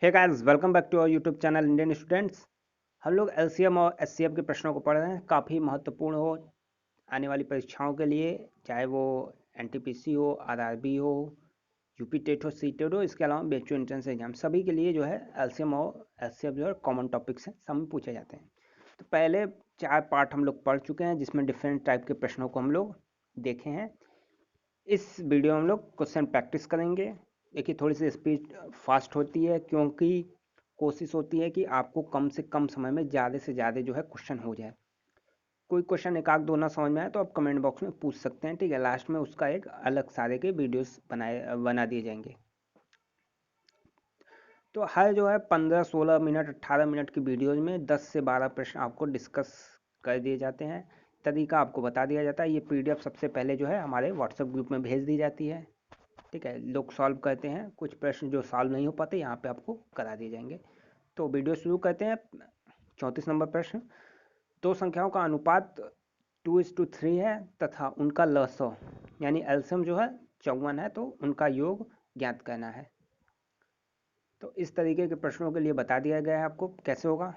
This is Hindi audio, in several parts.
Hey guys, welcome back to our YouTube channel Indian students. हम लोग एलसीएम और एचसीएफ के प्रश्नों को पढ़ रहे हैं। काफ़ी महत्वपूर्ण हो आने वाली परीक्षाओं के लिए, चाहे वो एनटीपीसी हो, आरआरबी हो, यूपी टेट हो, सी टेट हो, इसके अलावा बीएचयू एंट्रेंस एग्जाम, सभी के लिए जो है एलसीएम और एचसीएफ जो है कॉमन टॉपिक्स हैं, सब में पूछे जाते हैं। तो पहले 4 पार्ट हम लोग पढ़ चुके हैं, जिसमें डिफरेंट टाइप के प्रश्नों को हम लोग देखे हैं। इस वीडियो में हम लोग क्वेश्चन प्रैक्टिस करेंगे। देखिए, थोड़ी सी स्पीड फास्ट होती है, क्योंकि कोशिश होती है कि आपको कम से कम समय में ज़्यादा से ज़्यादा जो है क्वेश्चन हो जाए। कोई क्वेश्चन एक आध दो ना समझ में आए तो आप कमेंट बॉक्स में पूछ सकते हैं, ठीक है। लास्ट में उसका एक अलग सारे के वीडियोस बना दिए जाएंगे। तो हर जो है 15-16 मिनट 18 मिनट की वीडियोज में 10 से 12 प्रश्न आपको डिस्कस कर दिए जाते हैं। तरीका आपको बता दिया जाता है। ये पीडीएफ सबसे पहले जो है हमारे व्हाट्सएप ग्रुप में भेज दी जाती है, ठीक है। लोग सॉल्व करते हैं, कुछ प्रश्न जो सॉल्व नहीं हो पाते यहाँ पे आपको करा दिए जाएंगे। तो वीडियो शुरू करते हैं। 34 नंबर प्रश्न, दो संख्याओं का अनुपात 2:3 है तथा उनका लसव यानी एलसीएम जो है 54 है, तो उनका योग ज्ञात करना है। तो इस तरीके के प्रश्नों के लिए बता दिया गया है आपको कैसे होगा।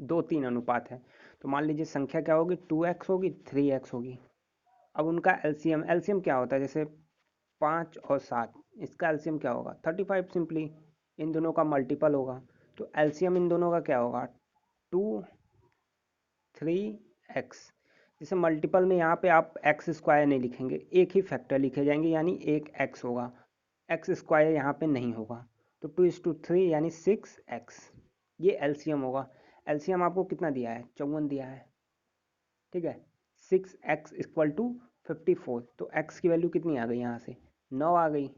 2-3 अनुपात है, तो मान लीजिए संख्या क्या होगी, 2x होगी, 3x होगी। अब उनका एलसीएम एलसीएम क्या होता है, जैसे 5 और 7, इसका एलसीएम क्या होगा, 35 सिंपली। इन दोनों का मल्टीपल होगा, तो एलसीएम इन दोनों का क्या होगा, 2 3x। जैसे मल्टीपल में यहाँ पे आप एक्स स्क्वायर नहीं लिखेंगे, एक ही फैक्टर लिखे जाएंगे, यानी एक x होगा, एक्स स्क्वायर यहाँ पे नहीं होगा। तो 2:3 यानी 6x, ये एलसीएम होगा। एलसीएम आपको कितना दिया है, 54 दिया है, ठीक है। 6x इक्वल टू 54, तो x की वैल्यू कितनी आ गई, यहाँ से 9 आ गई।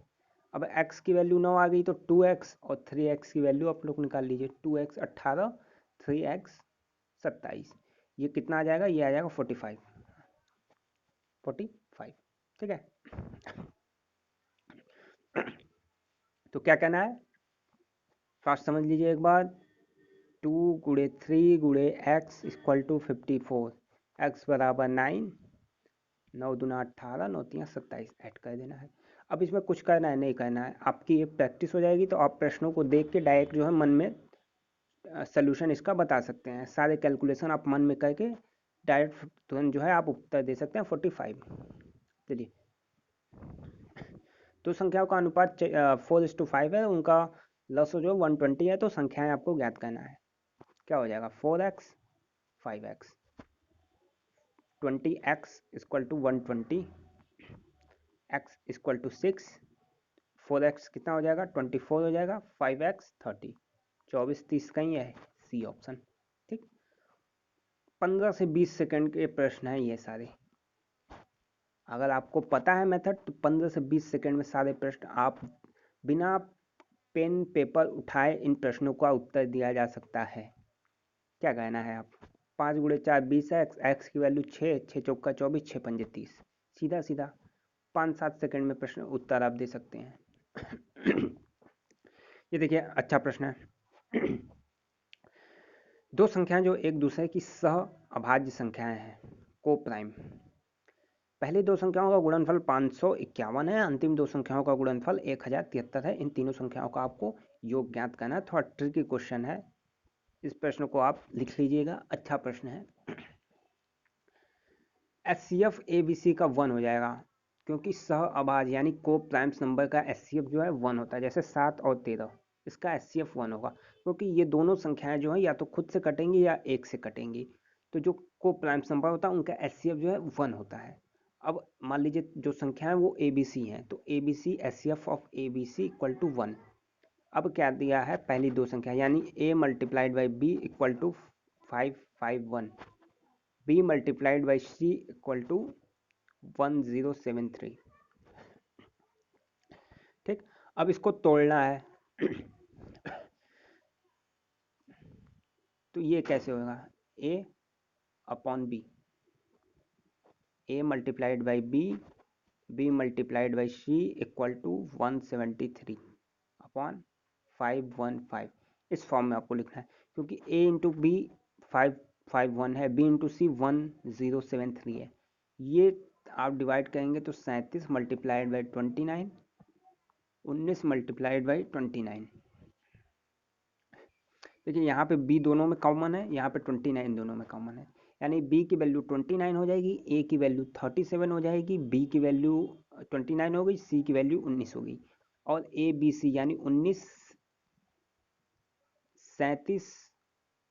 अब x की वैल्यू 9 आ गई, तो 2x और 3x की वैल्यू आप लोग निकाल लीजिए। 2x 18, 3x 27, ये कितना आ जाएगा, ये आ जाएगा 45, ठीक है। तो क्या कहना है, फास्ट समझ लीजिए एक बार। 2 गुड़े 3 गुड़े x इक्वल टू 54, x बराबर 9, 9 दूना 18, 9 तियाँ 27, ऐड कर देना है। अब इसमें कुछ करना है नहीं करना है, आपकी ये प्रैक्टिस हो जाएगी, तो आप प्रश्नों को देख के डायरेक्ट जो है मन में सोल्यूशन इसका बता सकते हैं। सारे कैलकुलेशन आप मन में करके डायरेक्ट तुरंत जो है आप उत्तर दे सकते हैं 45। चलिए, तो संख्याओं का अनुपात 4:5 है, उनका लसो जो 120 है, तो संख्याएं आपको ज्ञात करना है। क्या हो जाएगा, 4x 5x, 20x equal to 120, x equal to 6, 4x कितना हो जाएगा, 24 हो जाएगा, 5x 30, 24-30 कहीं है, सी ऑप्शन, ठीक। 15 से 20 सेकंड के प्रश्न हैं ये सारे। अगर आपको पता है मेथड, तो 15 से 20 सेकंड में सारे प्रश्न आप बिना पेन पेपर उठाए इन प्रश्नों का उत्तर दिया जा सकता है। क्या कहना है आप, 5 गुड़े 4 20 है, एक्स की वैल्यू 6, 6 चौका 24, 6 पंजे 30, सीधा सीधा 5-7 सेकंड में प्रश्न उत्तर आप दे सकते हैं। ये देखिए, अच्छा प्रश्न है। दो संख्याएं जो एक दूसरे की सह अभाज्य संख्याएं हैं, को प्राइम। पहली दो संख्याओं का गुणनफल 551 है, अंतिम दो संख्याओं का गुणनफल 1073 है। इन तीनों संख्याओं का आपको योग ज्ञात करना है। थोड़ा ट्रिकी क्वेश्चन है, इस प्रश्न को आप लिख लीजिएगा, अच्छा प्रश्न है। एचसीएफ एबीसी का 1 हो जाएगा, क्योंकि सह अभाज्य यानी को प्राइम्स नंबर का एचसीएफ जो है 1 होता है। जैसे 7 और 13, इसका एचसीएफ 1 होगा, क्योंकि ये दोनों संख्याएं जो है या तो खुद से कटेंगी या एक से कटेंगी। तो जो को प्राइम्स नंबर होता है उनका एचसीएफ जो है 1 होता है। अब मान लीजिए जो संख्या है वो एबीसी हैं, तो ABC HCF of ABC equal to 1। अब क्या दिया है, पहली दो संख्या यानी a multiplied by B equal to 551, b multiplied by C equal to 1073, ठीक। अब इसको तोड़ना है। तो ये कैसे होगा, a upon B, a multiplied by B multiplied by C equal to 173 upon 515। इस फॉर्म में आपको लिखना है, क्योंकि a इंटू बी 551 है, b इंटू सी 1073 है। ये आप डिवाइड करेंगे तो 37 मल्टीप्लाइड बाई 29 19 मल्टीप्लाइड बाई 29। देखिए यहाँ पे b दोनों में कॉमन है, यहाँ पे 29 दोनों में कॉमन है, यानी b की वैल्यू 29 हो जाएगी, a की वैल्यू 37 हो जाएगी, b की वैल्यू 29 हो गई, c की वैल्यू 19 हो गई, और a b c यानी 19, 37,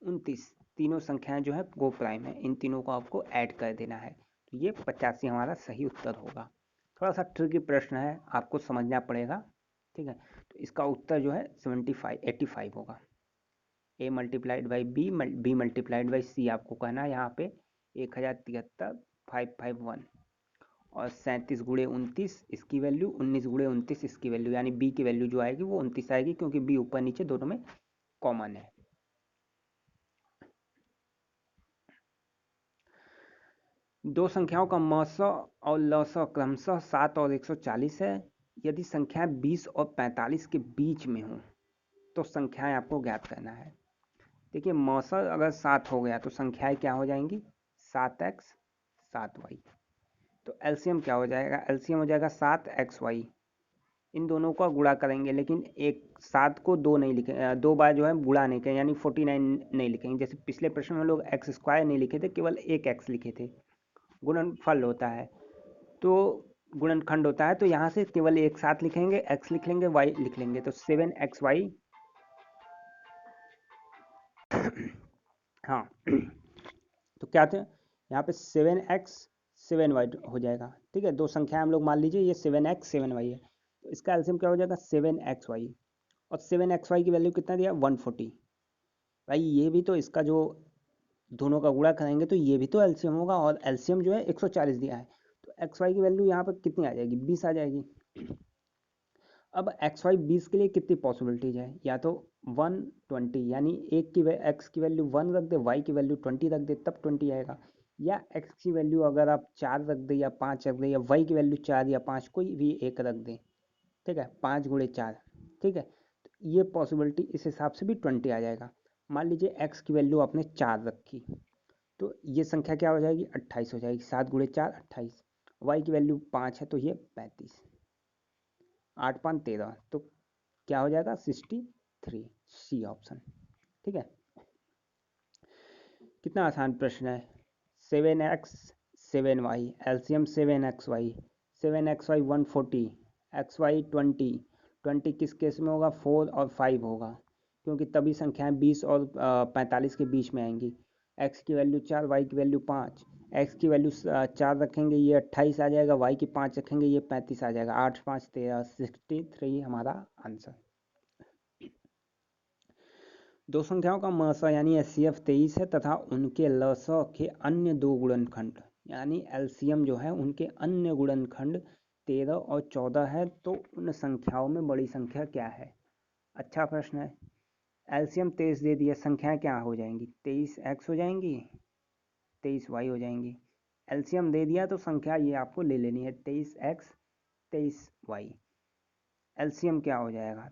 29 तीनों संख्याएं जो है वो प्राइम है। इन तीनों को आपको ऐड कर देना है, तो ये 85 हमारा सही उत्तर होगा। थोड़ा सा ट्रिकी प्रश्न है, आपको समझना पड़ेगा, ठीक है। तो इसका उत्तर जो है 85 होगा। a multiplied by b multiplied by c आपको कहना है यहाँ पे 1073, 551, और 37 गुणे 29 इसकी वैल्यू, 19 गुणे 29 इसकी वैल्यू, यानी b की वैल्यू जो आएगी वो 29 आएगी, क्योंकि b ऊपर नीचे दोनों में कॉमन है। दो संख्याओं का मस और लस क्रमशः 7 और 140 है। यदि संख्याएं 20 और 45 के बीच में हो तो संख्याएं आपको ज्ञात करना है। देखिए मस अगर 7 हो गया तो संख्याएं क्या हो जाएंगी, 7x 7y। तो एलसीएम क्या हो जाएगा, एलसीएम हो जाएगा 7xy। इन दोनों का गुणा करेंगे, लेकिन एक 7 को 2 नहीं लिखेंगे, 2 बार जो है गुणा नहीं करेंगे, यानी 49 नहीं लिखेंगे। जैसे पिछले प्रश्न में लोग एक्स स्क्वायर नहीं लिखे थे, केवल एक एक्स लिखे थे। गुणनफल होता है तो गुणनखंड होता है, तो यहाँ से केवल एक साथ लिखेंगे, x लिख लेंगे, y लिख लेंगे, तो 7xy हाँ तो क्या थे यहाँ पे 7x 7y हो जाएगा, ठीक है। दो संख्या हम लोग मान लीजिए ये 7x 7y है, तो इसका एलसीएम क्या हो जाएगा 7xy, और 7xy की वैल्यू कितना दिया 140। भाई ये भी तो इसका जो दोनों का गुणा करेंगे तो ये भी तो एलसीएम होगा, और एलसीएम जो है 140 दिया है, तो एक्स वाई की वैल्यू यहाँ पर कितनी आ जाएगी 20 आ जाएगी। अब एक्स वाई 20 के लिए कितनी पॉसिबिलिटीज है, या तो 120 यानी एक की एक्स की वैल्यू 1 रख दे, वाई की वैल्यू 20 रख दे, तब 20 आएगा, या एक्स की वैल्यू अगर आप 4 रख दे या 5 रख दे, या वाई की वैल्यू 4 या 5 कोई भी एक रख दे, ठीक है, 5 गुणे 4, ठीक है। तो ये पॉसिबिलिटी इस हिसाब से भी 20 आ जाएगा। मान लीजिए एक्स की वैल्यू आपने 4 रखी, तो ये संख्या क्या हो जाएगी 28 हो जाएगी, 7 गुणे 4 28। वाई की वैल्यू 5 है तो ये 35, 8 5 13, तो क्या हो जाएगा 63, सी ऑप्शन, ठीक है। कितना आसान प्रश्न है। 7x 7y LCM 7xy, 7xy 140, xy 20, 20 किस केस में होगा 4 और 5 होगा, क्योंकि तभी संख्याएं 20 और 45 के बीच में आएंगी। x की वैल्यू 4, y की वैल्यू 5, x की वैल्यू 4 रखेंगे ये 28 आ जाएगा, y की 5 रखेंगे ये 35 आ जाएगा, 8 5 13, 63 हमारा आंसर। दो संख्याओं का मस यानी एचसीएफ 23 है तथा उनके लस के अन्य दो गुणनखंड यानी एलसीएम जो है उनके अन्य गुणनखंड 13 और 14 है, तो उन संख्याओं में बड़ी संख्या क्या है। अच्छा प्रश्न है। एलसीएम 23 दे दिया, संख्याएं क्या हो जाएंगी 23x हो जाएंगी, 23y हो जाएंगी। एलसीएम दे दिया तो संख्या ये आपको ले लेनी है 23x 23y। एलसीएम क्या हो जाएगा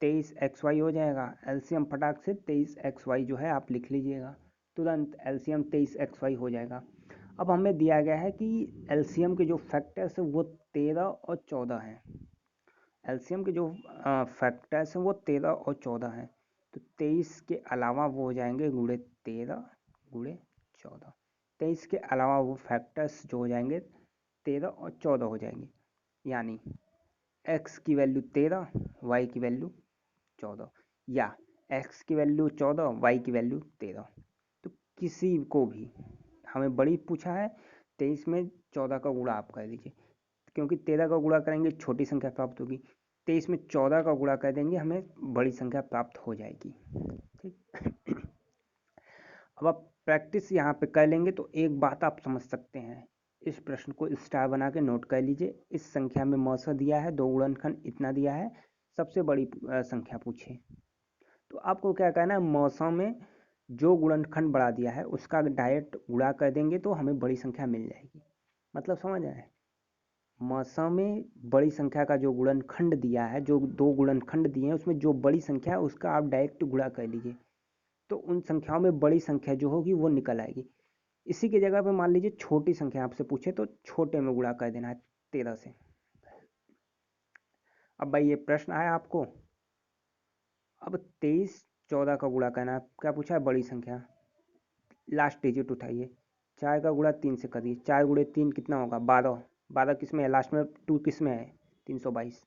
23xy हो जाएगा। एलसीएम फटाक से 23xy जो है आप लिख लीजिएगा, तुरंत एलसीएम 23xy हो जाएगा। अब हमें दिया गया है कि एलसीएम के जो फैक्टर्स है वो 13 और 14 हैं। एलसीएम के जो फैक्टर्स हैं वो 13 और 14 हैं, तो 23 के अलावा वो हो जाएंगे गुणे 13 गुणे 14। 23 के अलावा वो फैक्टर्स जो हो जाएंगे 13 और 14 हो जाएंगे, यानी x की वैल्यू 13, y की वैल्यू 14, या x की वैल्यू 14, y की वैल्यू 13। तो किसी को भी हमें बड़ी पूछा है 23 में 14 का गुणा आप कर दीजिए, क्योंकि 13 का गुणा करेंगे छोटी संख्या प्राप्त होगी, 23 में 14 का गुणा कर देंगे हमें बड़ी संख्या प्राप्त हो जाएगी, ठीक। अब आप प्रैक्टिस यहाँ पे कर लेंगे तो एक बात आप समझ सकते हैं। इस प्रश्न को स्टार बना के नोट कर लीजिए। इस संख्या में मौसा दिया है, दो गुणनखंड इतना दिया है, सबसे बड़ी संख्या पूछे, तो आपको क्या करना है, मौसम में जो गुणनखंड बढ़ा दिया है उसका डायरेक्ट गुणा कर देंगे तो हमें बड़ी संख्या मिल जाएगी। मतलब समझ आए। मौसम में बड़ी संख्या का जो गुणनखंड दिया है, जो दो गुणनखंड दिए हैं उसमें जो बड़ी संख्या है उसका आप डायरेक्ट गुणा कर लीजिए, तो उन संख्याओं में बड़ी संख्या जो होगी वो निकल आएगी। इसी की जगह पे मान लीजिए छोटी संख्या आपसे पूछे तो छोटे में गुणा कर देना है 13 से। अब भाई ये प्रश्न आया आपको, अब 23 14 का गुणा करना है। क्या पूछा है? बड़ी संख्या, लास्ट डिजिट उठाइए, 4 का गुणा 3 से करिए, 4 गुणे 3 कितना होगा? 12। 12 किस में है? लास्ट में 2 किस में है? 322।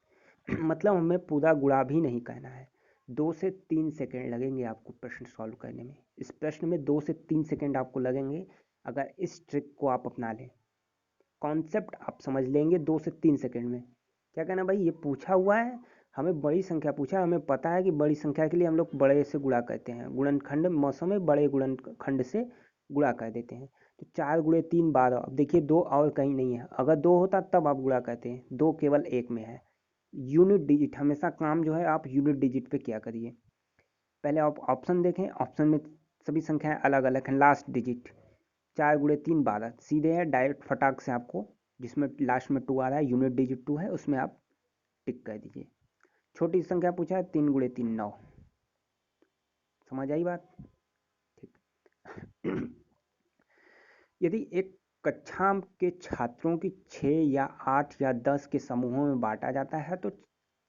मतलब हमें पूरा गुणा भी नहीं करना है। 2 से 3 सेकेंड लगेंगे आपको प्रश्न सॉल्व करने में। इस प्रश्न में 2 से 3 सेकेंड आपको लगेंगे अगर इस ट्रिक को आप अपना लें। कॉन्सेप्ट आप समझ लेंगे 2 से 3 सेकेंड में। क्या कहना भाई, ये पूछा हुआ है, हमें बड़ी संख्या पूछा है, हमें पता है कि बड़ी संख्या के लिए हम लोग बड़े से गुणा करते हैं, गुणनखंड मौसम में बड़े गुणनखंड से गुणा कर देते हैं। तो 4 गुणे 3 12। अब देखिए 2 और कहीं नहीं है, अगर 2 होता तब आप गुणा करते हैं, 2 केवल एक में है। यूनिट डिजिट, हमेशा काम जो है आप यूनिट डिजिट पे क्या करिए, पहले आप ऑप्शन देखें, ऑप्शन में सभी संख्याएं अलग अलग हैं, लास्ट डिजिट 4 गुणे 3 12 सीधे है, डायरेक्ट फटाक से आपको जिसमें लास्ट में 2 आ रहा है, यूनिट डिजिट 2 है, उसमें आप टिक कर दीजिए। छोटी संख्या पूछा है, 3 गुणे 3 9। समझ आई बात? ठीक। यदि एक कक्षा के छात्रों की 6 या 8 या 10 के समूहों में बांटा जाता है तो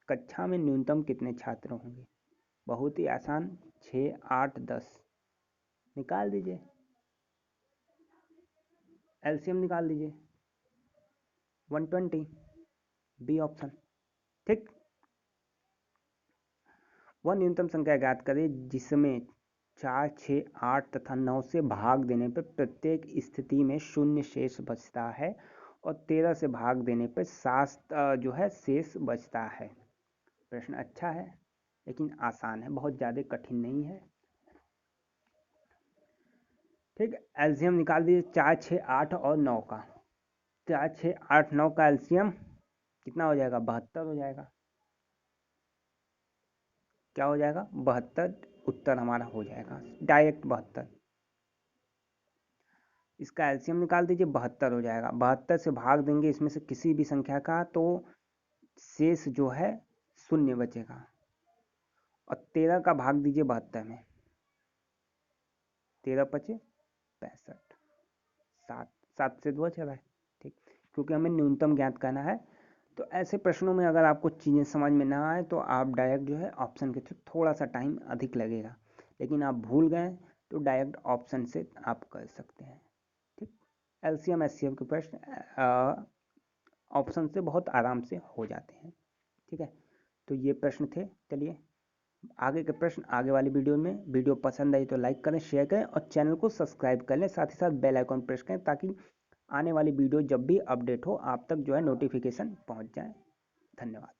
कक्षा में न्यूनतम कितने छात्र होंगे? बहुत ही आसान, 6 8 10 निकाल दीजिए, एलसीएम निकाल दीजिए, 120, बी ऑप्शन। ठीक। वह न्यूनतम संख्या ज्ञात करें जिसमें 4 6 8 तथा 9 से भाग देने पर प्रत्येक स्थिति में 0 शेष बचता है और 13 से भाग देने पर 7 जो है शेष बचता है। प्रश्न अच्छा है लेकिन आसान है, बहुत ज़्यादा कठिन नहीं है। ठीक। एलसीएम निकाल दीजिए 4 6 8 और 9 का। 4 6 8 9 का एलसीएम कितना हो जाएगा? 72 हो जाएगा। क्या हो जाएगा? 72 उत्तर हमारा हो जाएगा, डायरेक्ट 72। इसका एलसीएम निकाल दीजिए, 72 हो जाएगा। 72 से भाग देंगे इसमें से किसी भी संख्या का तो शेष जो है 0 बचेगा, और 13 का भाग दीजिए 72 में, 13 पचे 65, 7 7 से 2 चला है। ठीक, क्योंकि हमें न्यूनतम ज्ञात करना है। तो ऐसे प्रश्नों में अगर आपको चीज़ें समझ में ना आए तो आप डायरेक्ट जो है ऑप्शन के थ्रू, थोड़ा सा टाइम अधिक लगेगा, लेकिन आप भूल गए तो डायरेक्ट ऑप्शन से आप कर सकते हैं। ठीक। एलसीएम एचसीएफ के प्रश्न ऑप्शन से बहुत आराम से हो जाते हैं। ठीक है, तो ये प्रश्न थे। चलिए आगे के प्रश्न आगे वाली वीडियो में। वीडियो पसंद आई तो लाइक करें, शेयर करें और चैनल को सब्सक्राइब कर लें, साथ ही साथ बेल आइकॉन प्रेस करें ताकि आने वाली वीडियो जब भी अपडेट हो आप तक जो है नोटिफिकेशन पहुंच जाए। धन्यवाद।